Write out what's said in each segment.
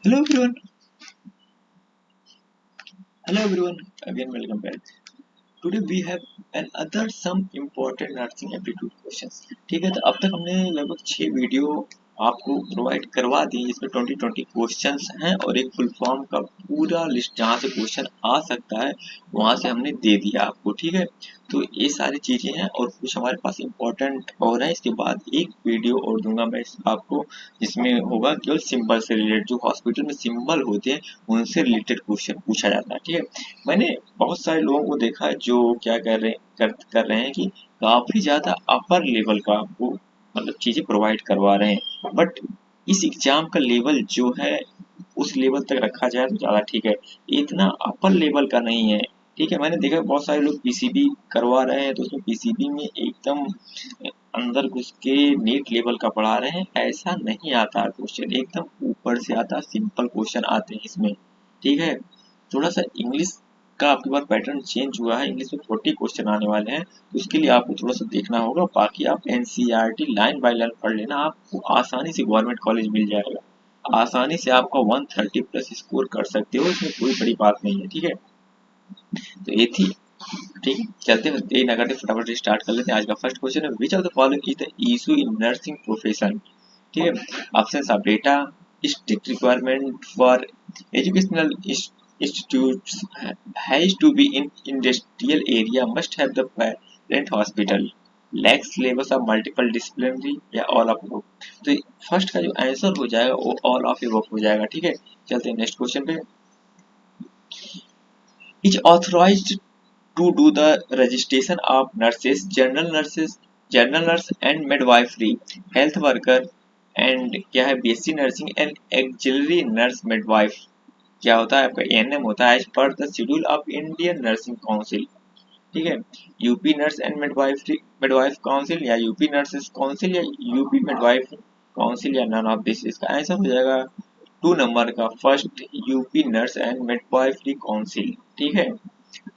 Hello everyone. Hello everyone. Again, welcome back. Today we have another some important nursing aptitude questions. ठीक है, तो अब तक हमने लगभग 6 वीडियो आपको प्रोवाइड करवा दी, जिसमें 20 क्वेश्चंस हैं और एक फुल फॉर्म का पूरा लिस्ट जहाँ से क्वेश्चन आ सकता है वहाँ से हमने दे दिया आपको। ठीक है, तो ये सारी चीजें हैं और कुछ हमारे पास इम्पोर्टेंट और है। इसके बाद एक वीडियो और दूंगा मैं आपको, जिसमें होगा केवल सिंबल से रिलेटेड, जो हॉस्पिटल में सिंबल होते हैं उनसे रिलेटेड क्वेश्चन पूछा जाता है। ठीक है, मैंने बहुत सारे लोगों को देखा है जो क्या कर रहे हैं कि काफी ज्यादा अपर लेवल का आपको मतलब चीजें प्रोवाइड करवा रहे हैं, बट इस एग्जाम का लेवल जो है उस लेवल तक रखा जाए तो ज्यादा ठीक है, इतना अपर लेवल का नहीं है। ठीक है, मैंने देखा बहुत सारे लोग पीसीबी करवा रहे हैं तो उसमें पीसीबी में एकदम अंदर घुस के नीट लेवल का पढ़ा रहे हैं, ऐसा नहीं आता क्वेश्चन, एकदम ऊपर से आता, सिंपल क्वेश्चन आते हैं इसमें। ठीक है, थोड़ा सा इंग्लिश का आपके पास पैटर्न चेंज हुआ है, इंग्लिश में 40 क्वेश्चन आने वाले हैं, तो उसके लिए आपको थोड़ा सा देखना होगा। बाकी आप एनसीईआरटी लाइन बाय लाइन पढ़ लेना, आपको आसानी से गवर्नमेंट कॉलेज मिल जाएगा, आसानी से आपका 130 प्लस स्कोर कर सकते हो, इसमें कोई बड़ी बात नहीं है। ठीक है, तो ये थी। ठीक है, चलते हैं देरी ना करते फटाफट स्टार्ट कर लेते हैं। आज का फर्स्ट क्वेश्चन है, विच of the following is the issue in nursing profession. ठीक है, options of data, strict requirement for educational institutes has to be in industrial area, must have the parent hospital, lacks syllabus of multiple disciplinary, या all of above। तो first का जो answer हो जाएगा वो all of above हो जाएगा। ठीक है, चलते हैं नेक्स्ट क्वेश्चन पे। Is authorised to do the registration of nurses, general nurse and midwifery, health worker, and क्या है BSc nursing and auxiliary nurse midwife, क्या होता है आपका एएनएम होता है as per the schedule of Indian nursing council. ठीक है, UP nurse and midwife council, या यूपी नर्सेस काउंसिल, या यूपी मिडवाइफ काउंसिल, या नन ऑफ दिस। इसका आंसर हो जाएगा 2 नंबर का first, UP nurse and midwifery council. ठीक है,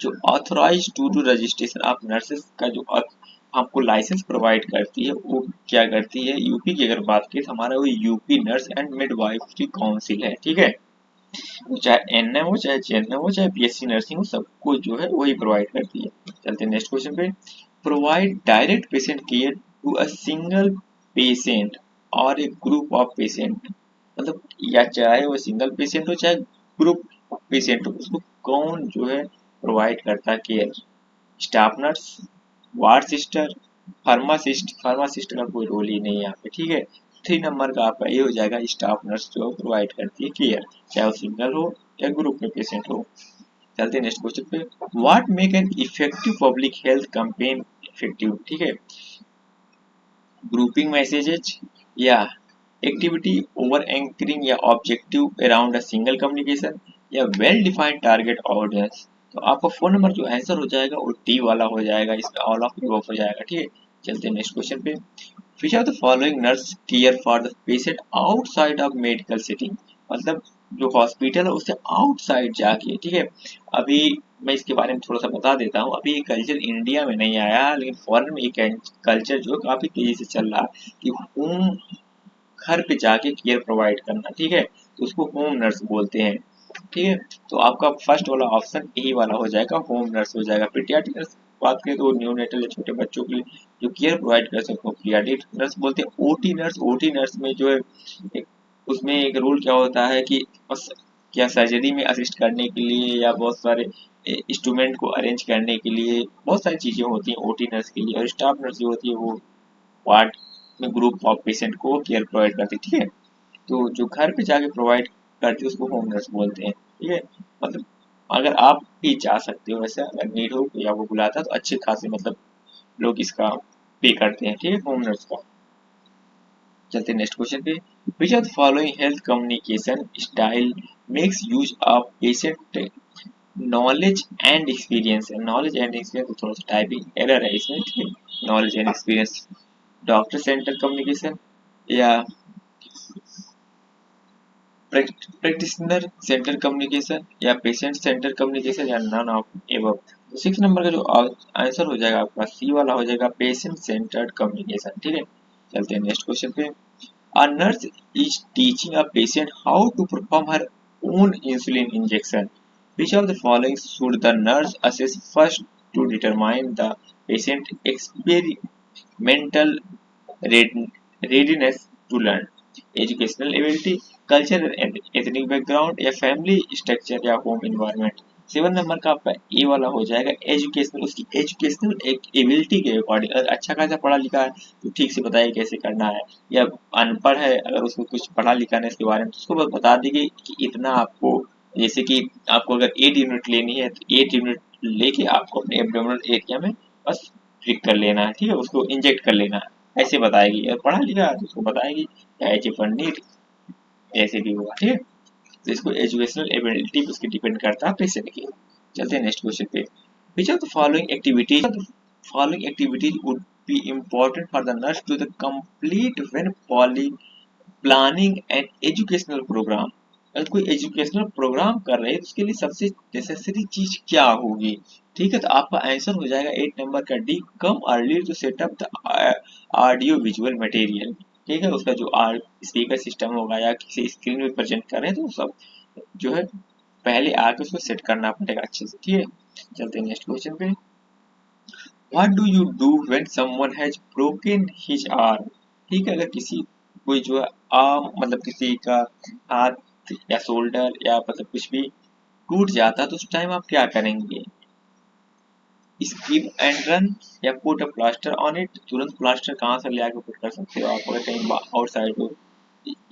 जो authorize to do registration of nurses का जो आपको लाइसेंस प्रोवाइड करती है वो क्या करती है, यूपी की अगर बात करें तो हमारा वो UP nurse and midwifery council है। ठीक है, वो चाहे एनएम हो, चाहे जेएनएम हो, चाहे बीएससी नर्सिंग हो, सबको जो है वही प्रोवाइड करती है। चलते हैं नेक्स्ट क्वेश्चन पे। Provide direct patient care to a single patient और ए ग्रुप ऑफ पेशेंट, मतलब या चाहे वो सिंगल पेशेंट हो चाहे ग्रुप पेशेंट हो, उसको कौन जो है प्रोवाइड करता है care. Staff nurse, ward sister, pharmacist, pharmacist का कोई रोल ही नहीं है यहाँ पे। ठीक है, 3 नंबर का आपका ये हो जाएगा, स्टाफ नर्स जो प्रोवाइड करती है केयर, चाहे वो सिंगल हो या ग्रुप में पेशेंट हो। चलते हैं नेक्स्ट क्वेश्चन पे। What make an effective public health campaign effective. ठीक है, ग्रुपिंग मैसेजेज, या एक्टिविटी ओवर एंकरिंग, या objective around a single communication, या वेल डिफाइंड टारगेट ऑडियंस। तो आपका 4 नंबर जो आंसर हो जाएगा वो डी वाला हो जाएगा, इसमें ऑल ऑफ द हो जाएगा। ठीक है, चलते हैं नेक्स्ट क्वेश्चन पे। Which of the following nurse care for the patient outside of medical setting, मतलब जो हॉस्पिटल है उससे आउटसाइड जाके। ठीक है, अभी मैं इसके बारे में थोड़ा सा बता देता हूँ। अभी ये कल्चर इंडिया में नहीं आया, लेकिन फॉरेन में ये कल्चर जो काफी तेजी से चल रहा है कि होम, घर पे जाके केयर प्रोवाइड करना। ठीक है, तो उसको होम नर्स बोलते हैं। ठीक है, तो आपका फर्स्ट वाला ऑप्शन यही वाला हो जाएगा, होम नर्स हो जाएगा। पीडियाट्रिक नर्स बात करें तो न्यूनेटल या छोटे बच्चों के लिए जो केयर प्रोवाइड कर सकते हो पीडियाट्रिक नर्स बोलते हैं। ओटी नर्स में जो है एक, उसमें एक रूल क्या होता है कि बस क्या सर्जरी में असिस्ट करने के लिए या बहुत सारे इंस्ट्रूमेंट को अरेंज करने के लिए बहुत सारी चीजें होती हैं ओटी नर्स के लिए। और स्टाफ नर्स जो होती है वो वार्ड में ग्रुप ऑफ पेशेंट को केयर प्रोवाइड करती है। ठीक है, तो जो घर पे जाके प्रोवाइड करती है उसको होम नर्स बोलते हैं। ठीक है, मतलब अगर आप भी जा सकते हो, वैसे अगर नीड हो या वो बुलाता है तो अच्छे खासे मतलब लोग इसका पे करते हैं। ठीक है, होम नर्स का। चलते हैं नेक्स्ट क्वेश्चन पे। Which of the following health communication style makes use of patient knowledge and experience. Knowledge and experience तो थोड़ा सा टाइपिंग एरर है इसमें। ठीक है, knowledge and experience, doctor centre communication, या प्रैक्टिशनर सेंटर कम्युनिकेशन, या पेशेंट सेंटर कम्युनिकेशन, या नन ऑफ एबव। तो 6 नंबर का जो आंसर हो जाएगा आपका सी वाला हो जाएगा, पेशेंट सेंटर्ड कम्युनिकेशन। ठीक है, चलते हैं नेक्स्ट क्वेश्चन पे। A nurse is teaching a patient how to perform her own insulin injection. Which of the following should the nurse assess first to determine the patient experimental readiness to learn? Educational ability, culture and ethnic background, या family structure या home environment. 7 number का आपका ए वाला हो जाएगा educational, उसकी educational एक ability के अकॉर्डिंग। अगर अच्छा खासा पढ़ा लिखा है तो ठीक से बताइए कैसे करना है, या अनपढ़ है अगर उसको कुछ पढ़ा लिखा नहीं इसके बारे में तो उसको बस बता दीजिए कि इतना आपको, जैसे कि आपको अगर 8 यूनिट लेनी है तो 8 यूनिट लेके आपको अपने एब्डोमिनल एरिया में बस प्रिक कर लेना है, ठीक है, उसको इंजेक्ट कर लेना है, ऐसे बताएगी। अगर पढ़ा लिखा है तो उसको बताएगी एज ए पढ़नी ऐसे भी होगा, ठीक है। तो इसको एजुकेशनल एबिलिटी उसकी डिपेंड करता है पेशेंट की। चलते हैं नेक्स्ट क्वेश्चन पे। Which of the following activities would be important for the nurse to the complete when planning and educational program. अगर कोई एजुकेशनल प्रोग्राम कर रहे हैं तो उसके लिए सबसे नेसेसरी चीज क्या होगी? ठीक है, तो आपका आंसर हो जाएगा 8 नंबर का D, come early to set up the audio visual material. ठीक है, उसका जो स्पीकर सिस्टम होगा या किसी स्क्रीन में प्रेजेंट कर रहे हैं तो सब जो है पहले आके उसको सेट करना पड़ेगा अच्छे से, ठीक है। चलते हैं नेक्स्ट क्वेश्चन पे। What do you do when someone has broken his arm? ठीक है, अगर किसी कोई जो है आर्म मतलब किसी का हाथ या शोल्डर या मतलब कुछ भी टूट जाता है तो उस टाइम आप क्या करेंगे? स्किप एंड रन या put a plaster on it? तुरंत प्लास्टर कहाँ से ले आके पुट कर सकते हो आप अगर कहीं आउटसाइड हो?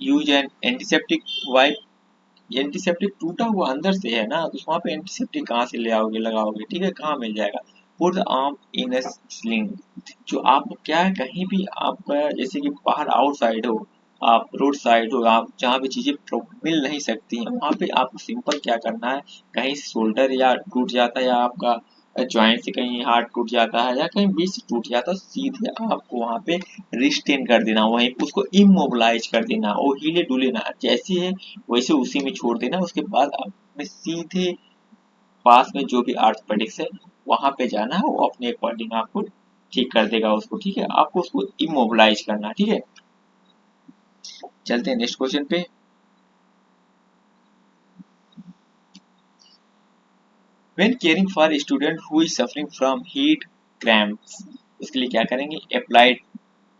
Use N antiseptic wipe, antiseptic टूटा हुआ अंदर से है ना तो वहां पे एंटीसेप्टिक कहाँ से ले आओगे लगाओगे? ठीक है, कहाँ मिल जाएगा? Put the arm in a sling. जो आप क्या है कहीं भी आपका जैसे कि बाहर आउटसाइड हो, आप रोड साइड हो, आप जहाँ पे चीजें मिल नहीं सकती हैं वहां पे आपको सिंपल क्या करना है, कहीं शोल्डर या टूट जाता है या आपका ज्वाइंट से कहीं हाथ टूट जाता है या कहीं बीच से टूट जाता है, सीधे आपको वहां पे रिस्टेन कर देना, वहीं उसको इमोबिलाइज कर देना, वो हिले डुले ना, जैसे है वैसे उसी में छोड़ देना। उसके बाद आपने सीधे पास में जो भी आर्थोपेडिक्स है वहां पे जाना है, वो अपने अकॉर्डिंग आपको ठीक कर देगा उसको, ठीक है। आपको उसको इमोबिलाइज करना, ठीक है। चलते हैं नेक्स्ट क्वेश्चन पे। When caring for a student who is suffering from heat cramps, उसके लिए क्या करेंगे? Apply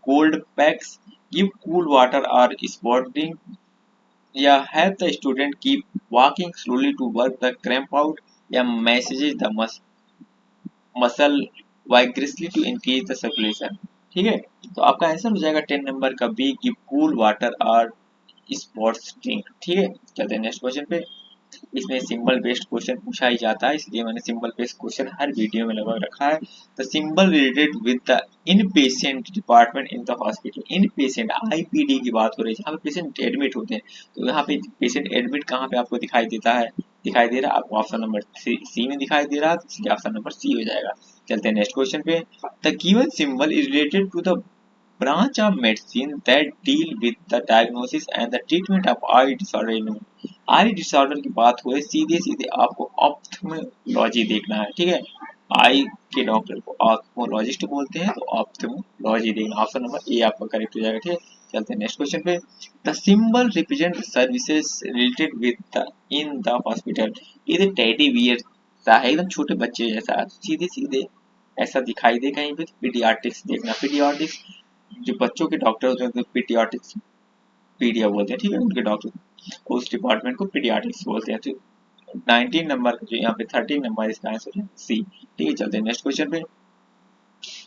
cold packs, give cool water or spotting, या help the student keep walking slowly to work the cramp out, या messages the muscle vigorously to increase the circulation। ठीक है, तो आपका आंसर हो जाएगा 10 नंबर का बी, गिव कूल वाटर और स्पॉट्स ड्रिंक। ठीक है, चलते हैं नेक्स्ट क्वेश्चन पे। इसमें सिंबल बेस्ड क्वेश्चन पूछा ही जाता है इसलिए मैंने सिंबल बेस्ड क्वेश्चन हर वीडियो में लगभग रखा है। The symbol related with the in patient department in the hospital. In patient IPD की बात हो रही है, जहाँ पे पेशेंट एडमिट होते हैं, तो यहाँ पे पेशेंट एडमिट कहाँ पे आपको दिखाई देता है? दिखाई दे रहा है आपको ऑप्शन नंबर सी में दिखाई दे रहा है, तो इसलिए ऑप्शन नंबर सी हो जाएगा। चलते हैं नेक्स्ट क्वेश्चन पे। The given symbol is related to the branch of medicine that deal with the diagnosis and the treatment of eye disorder। I disorder की बात हुए सीधे सीधे आपको ऑप्थेमोलॉजी देखना है, ठीक है। आई के डॉक्टर को ऑप्थेमोलॉजिस्ट बोलते हैं, तो ऑप्थेमोलॉजी देखना, ऑप्शन नंबर ए आपका करेक्ट हो जाएगा, ठीक है। चलते हैं नेक्स्ट क्वेश्चन पे। The symbol represent services related with the in the hospital. ये टेडी बियर सा है, एकदम छोटे बच्चे जैसा, सीधे सीधे ऐसा दिखाई दे कहीं पे, पीडियाट्रिक्स देखना। पीडियाट्रिक्स जो बच्चों के डॉक्टर होते हैं तो पीडियाट्रिक्स पीडिया बोलते हैं, ठीक है, उनके डॉक्टर उस डिपार्टमेंट को पीडियाट्रिक्स बोलते हैं। तो 19 नंबर जो यहाँ पे 13 नंबर इसका आंसर है सी। ठीक है, चलते हैं नेक्स्ट क्वेश्चन पे।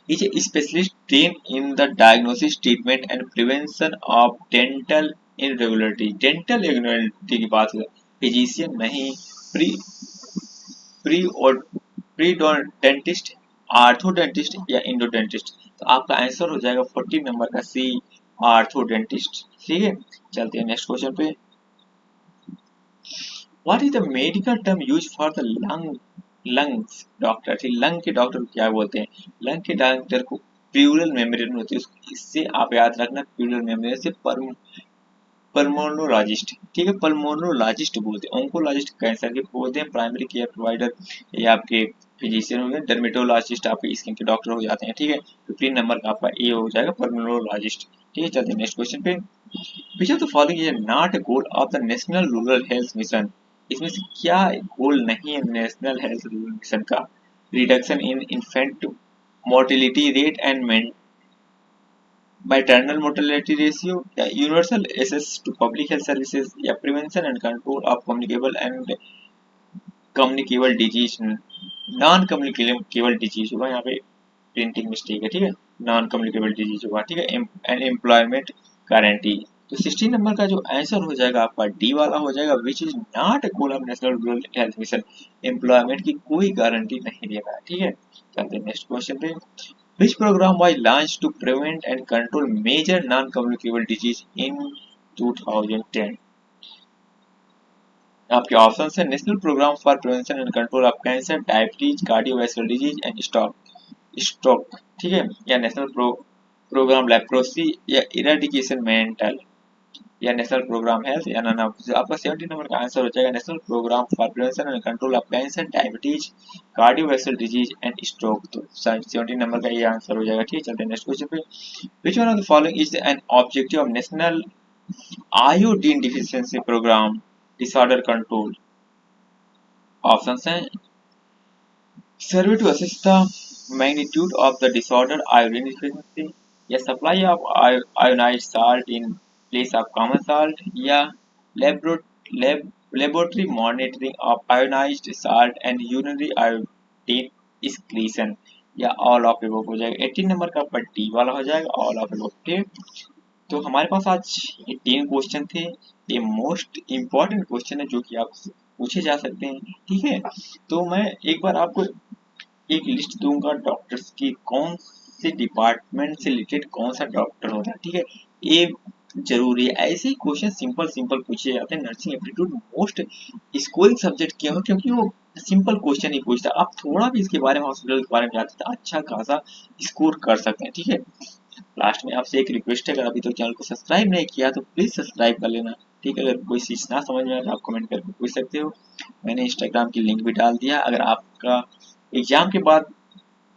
Is a specialist train in the diagnosis treatment and prevention of dental irregularity. Dental irregularity की बात है, फिजिशियन नहीं, प्री प्री और प्री डेंटिस्ट, आर्थोडेंटिस्ट या इंडोडेंटिस्ट। तो आपका आंसर हो जाएगा 14 नंबर का सी, आर्थोडेंटिस्ट। ठीक है, चलते हैं नेक्स्ट क्वेश्चन पे। What is the medical term used for the lungs doctor? ठीक, लंग के डॉक्टर को क्या बोलते हैं? लंग के डॉक्टर को प्लूरल मेम्ब्रेन होती है, इससे आप याद रखना, प्लूरल मेम्ब्रेन से पल्मोनोलॉजिस्ट। ठीक है, पल्मोनोलॉजिस्ट बोलते हैं। ऑन्कोलॉजिस्ट कैंसर के बोलते हैं। प्राइमरी केयर प्रोवाइडर या आपके फिजिशियन हो गए। डर्मेटोलॉजिस्ट आपके स्किन के डॉक्टर हो जाते हैं। ठीक है, 15 नंबर का आपका ए हो जाएगा पल्मोनोलॉजिस्ट। ठीक है, चलते हैं नेक्स्ट क्वेश्चन पे। Which of the following is not a goal of the national rural health mission, इसमें से क्या गोल नहीं है नेशनल हेल्थ रूरल मिशन का? Reduction in infant mortality rate and maternal mortality ratio, या universal access to public health services, या prevention and control of communicable disease, non communicable disease होगा यहाँ पे, प्रिंटिंग मिस्टेक है, ठीक है, नॉन कम्युनिकेबल डिजीज होगा, ठीक है, एंड एम्प्लॉयमेंट गारंटी। तो 16 नंबर का जो आंसर हो जाएगा आपका डी वाला हो जाएगा, which is not a goal of national rural health mission, employment की कोई गारंटी नहीं दे रहा है, ठीक है। चलते हैं नेक्स्ट क्वेश्चन पे। Which program was launched to prevent and control major non-communicable disease in 2010? आपके ऑप्शन है national program for prevention and control of cancer, diabetes, cardiovascular disease and stroke, ठीक है, या नेशनल प्रोग्राम लेप्रोसी, या eradication mental, या national program health, या none of. आपका 17 number का आंसर हो जाएगा national program for prevention and control of cancer, diabetes, cardiovascular disease and stroke. तो 17 नंबर का ये आंसर हो जाएगा, ठीक है। चलते हैं नेक्स्ट क्वेश्चन पे। Which one of the following is an objective of national iodine deficiency programme disorder control? Options हैं survey to assess the magnitude of the disorder iodine deficiency, या supply of ionised salt in place of common salt, या laboratory monitoring of ionised salt and urinary iodine excretion, या all of above हो जाएगा। 18 number का D वाला हो जाएगा, all of above, ठीक। तो हमारे पास आज ये 3 क्वेश्चन थे। ये मोस्ट इम्पॉर्टेंट क्वेश्चन है जो कि आपसे पूछे जा सकते हैं, ठीक है। तो मैं एक बार आपको एक लिस्ट दूंगा डॉक्टर्स की, कौन से डिपार्टमेंट से रिलेटेड कौन सा डॉक्टर होता है, ठीक है। ये जरूरी है, ऐसे ही क्वेश्चन सिंपल सिंपल पूछे जाते हैं। Nursing aptitude most scoring subject क्यों? क्योंकि वो सिंपल क्वेश्चन ही पूछता है। आप थोड़ा भी इसके बारे में, हॉस्पिटल के बारे में जानते हैं, अच्छा खासा स्कोर कर सकते हैं, ठीक है। लास्ट में आपसे एक रिक्वेस्ट है, अगर अभी तक चैनल को सब्सक्राइब नहीं किया तो प्लीज सब्सक्राइब कर लेना, ठीक है। अगर कोई चीज ना समझ में आए तो आप कमेंट करके पूछ सकते हो। मैंने इंस्टाग्राम की लिंक भी डाल दिया। अगर आपका एग्जाम के बाद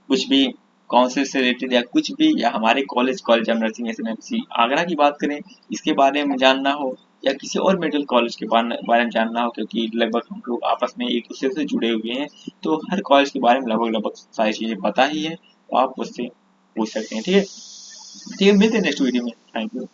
कुछ भी काउंसिल से रिलेटेड या कुछ भी, या हमारे कॉलेज ऑफ नर्सिंग एसएनएमसी आगरा की बात करें, इसके बारे में जानना हो, या किसी और मेडिकल कॉलेज के बारे में जानना हो, क्योंकि लगभग हम लोग आपस में एक दूसरे से जुड़े हुए हैं, तो हर कॉलेज के बारे में लगभग सारी चीजें पता ही है, तो आप उससे पूछ सकते हैं, ठीक है। ठीक है, मिलते हैं नेक्स्ट वीडियो में। Thank you.